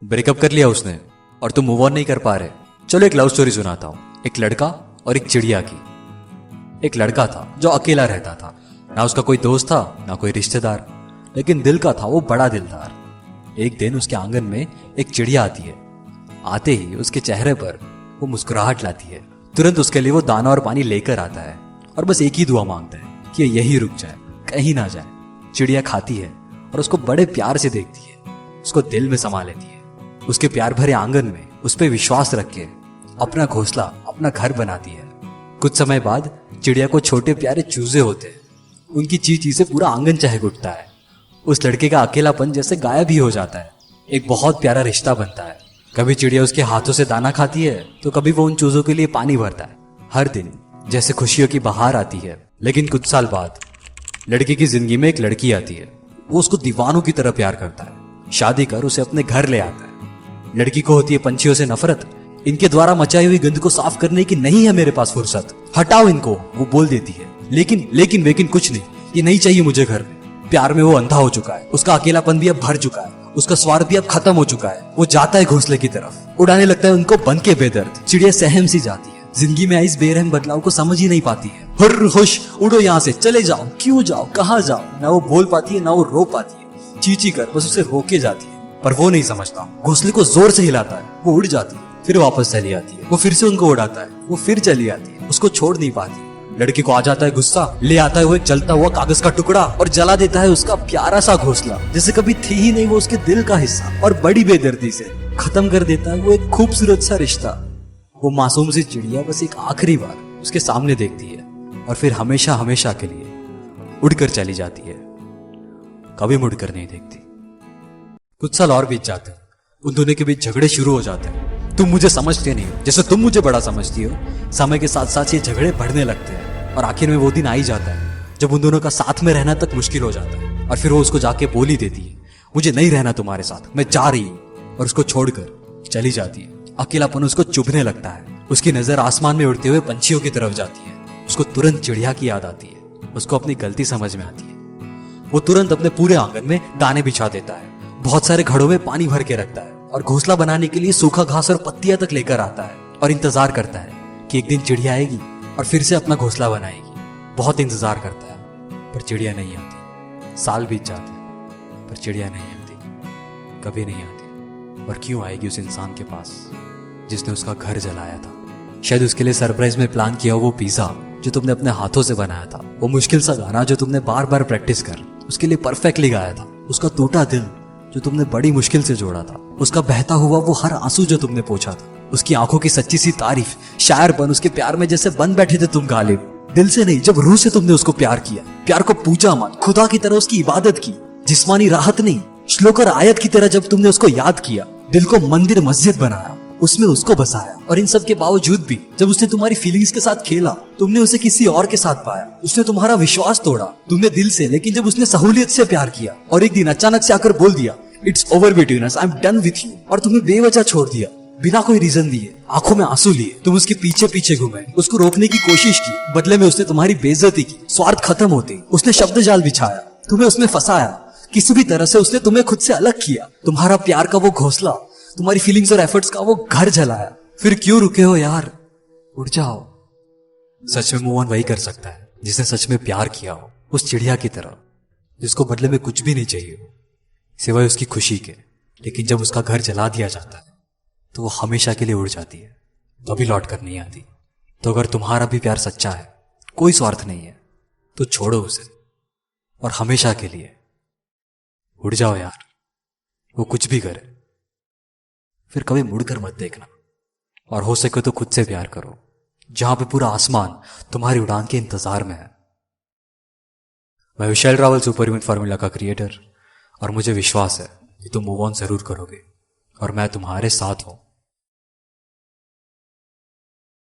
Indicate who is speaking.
Speaker 1: Breakup कर लिया उसने और तुम मूव ऑन नहीं कर पा रहे। चलो एक लव स्टोरी सुनाता हूं, एक लड़का और एक चिड़िया की। एक लड़का था जो अकेला रहता था, ना उसका कोई दोस्त था ना कोई रिश्तेदार, लेकिन दिल का था वो बड़ा दिलदार। एक दिन उसके आंगन में एक चिड़िया आती है। आते ही उसके चेहरे पर वो मुस्कुराहट लाती है। तुरंत उसके लिए वो दाना और पानी लेकर आता है और बस एक ही दुआ मांगता है कि यही रुक जाए, कहीं ना जाए। चिड़िया खाती है और उसको बड़े प्यार से देखती है, उसको दिल में समा लेती है। उसके प्यार भरे आंगन में उस पर विश्वास रख के अपना घोंसला, अपना घर बनाती है। कुछ समय बाद चिड़िया को छोटे प्यारे चूजे होते हैं। उनकी चींची से पूरा आंगन चहक उठता है। उस लड़के का अकेलापन जैसे गायब ही हो जाता है। एक बहुत प्यारा रिश्ता बनता है। कभी चिड़िया उसके हाथों से दाना खाती है तो कभी वो उन चूजों के लिए पानी भरता है। हर दिन जैसे खुशियों की बहार आती है। लेकिन कुछ साल बाद लड़के की जिंदगी में एक लड़की आती है। वो उसको दीवानों की तरह प्यार करता है। शादी कर उसे अपने घर ले आता है। लड़की को होती है पंछियों से नफरत। इनके द्वारा मचाई हुई गंध को साफ करने की नहीं है मेरे पास फुर्सत, हटाओ इनको, वो बोल देती है। लेकिन कुछ नहीं, ये नहीं चाहिए मुझे घर में। प्यार में वो अंधा हो चुका है। उसका अकेलापन भी अब भर चुका है। उसका स्वार्थ भी अब खत्म हो चुका है। वो जाता है घोंसले की तरफ, उड़ाने लगता है उनको बन के बेदर्द। चिड़िया सहम सी जाती है। जिंदगी में आई इस बेरहम बदलाव को समझ ही नहीं पाती है। हुर्र हुश, उड़ो यहाँ से, चले जाओ, क्यों जाओ, कहाँ जाओ। ना वो बोल पाती है ना वो रो पाती है। चींची कर बस उसे रोके जाती है, पर वो नहीं समझता। घोंसले को जोर से हिलाता है, वो उड़ जाती है, फिर वापस चली आती है। वो फिर से उनको उड़ाता है, वो फिर चली आती है। उसको छोड़ नहीं पाती। लड़के को आ जाता है गुस्सा, ले आता है वो एक जलता हुआ कागज का टुकड़ा और जला देता है उसका प्यारा सा घोंसला, जैसे कभी थी ही नहीं वो उसके दिल का हिस्सा। और बड़ी बेदर्दी से खत्म कर देता है वो एक खूबसूरत सा रिश्ता। वो मासूम सी चिड़िया बस एक आखिरी बार उसके सामने देखती है और फिर हमेशा हमेशा के लिए उड़कर चली जाती है। कभी मुड़कर नहीं देखती। कुछ साल और बीत जाते हैं। उन दोनों के बीच झगड़े शुरू हो जाते हैं। तुम मुझे समझते नहीं हो जैसे तुम मुझे बड़ा समझती हो। समय के साथ साथ ये झगड़े बढ़ने लगते हैं और आखिर में वो दिन आ ही जाता है जब उन दोनों का साथ में रहना तक मुश्किल हो जाता है। और फिर वो उसको जाके बोल ही देती है, मुझे नहीं रहना तुम्हारे साथ, मैं जा रही हूँ। और उसको छोड़कर चली जाती है। अकेलापन उसको चुभने लगता है। उसकी नजर आसमान में उड़ते हुए पंछियों की तरफ जाती है। उसको तुरंत चिड़िया की याद आती है। उसको अपनी गलती समझ में आती है। वो तुरंत अपने पूरे आंगन में दाने बिछा देता है। बहुत सारे घड़ों में पानी भर के रखता है और घोंसला बनाने के लिए सूखा घास और पत्तियां तक लेकर आता है और इंतजार करता है कि एक दिन चिड़िया आएगी और फिर से अपना घोंसला बनाएगी। बहुत इंतजार करता है पर चिड़िया नहीं आती। साल बीत जाते हैं पर चिड़िया नहीं आती, कभी नहीं आती। और क्यों आएगी उस इंसान के पास जिसने उसका घर जलाया था? शायद उसके लिए सरप्राइज में प्लान किया वो पिज्जा जो तुमने अपने हाथों से बनाया था, वो मुश्किल सा गाना जो तुमने बार बार प्रैक्टिस कर उसके लिए परफेक्टली गाया था, उसका टूटा दिल जो तुमने बड़ी मुश्किल से जोड़ा था, उसका बहता हुआ वो हर आंसू जो तुमने पोंछा था, उसकी आंखों की सच्ची सी तारीफ, शायरपन, उसके प्यार में जैसे बन बैठे थे तुम गालिब। दिल से नहीं, जब रूह से तुमने उसको प्यार किया, प्यार को पूजा मान, खुदा की तरह उसकी इबादत की, जिस्मानी राहत नहीं श्लोक और आयत की तरह जब तुमने उसको याद किया, दिल को मंदिर मस्जिद बनाया, उसमें उसको बसाया। और इन सब के बावजूद भी जब उसने तुम्हारी फीलिंग्स के साथ खेला, तुमने उसे किसी और के साथ पाया, उसने तुम्हारा विश्वास तोड़ा, तुमने दिल से, लेकिन जब उसने सहूलियत से प्यार किया और एक दिन अचानक से आकर बोल दिया it's over between us, I am done with you, और तुम्हें बेवजह छोड़ दिया, बिना कोई रीजन दिए, आंखों में आंसू लिए, तुम उसके पीछे पीछे घूमे, उसको रोकने की कोशिश की, बदले में उसने तुम्हारी बेइज्जती की। स्वार्थ खत्म होते उसने शब्द जाल बिछाया, तुम्हें उसमें फंसाया, किसी भी तरह से उसने तुम्हें खुद से अलग किया। तुम्हारा प्यार का वो घोंसला, तुम्हारी फीलिंग्स और एफर्ट्स का वो घर जलाया। फिर क्यों रुके हो यार, उड़ जाओ। सच में मूव ऑन वही कर सकता है जिसने सच में प्यार किया हो, उस चिड़िया की तरह जिसको बदले में कुछ भी नहीं चाहिए हो सिवाय उसकी खुशी के। लेकिन जब उसका घर जला दिया जाता है तो वो हमेशा के लिए उड़ जाती है, कभी लौट कर नहीं आती। तो अगर तुम्हारा भी प्यार सच्चा है, कोई स्वार्थ नहीं है, तो छोड़ो उसे और हमेशा के लिए उड़ जाओ यार। वो कुछ भी करे, फिर कभी मुड़कर मत देखना। और हो सके तो खुद से प्यार करो, जहां पे पूरा आसमान तुम्हारी उड़ान के इंतजार में है। मैं विशाल रावल, सुपर ह्यूमन फार्मूला का क्रिएटर, और मुझे विश्वास है कि तुम मूव ऑन जरूर करोगे और मैं तुम्हारे साथ हूं।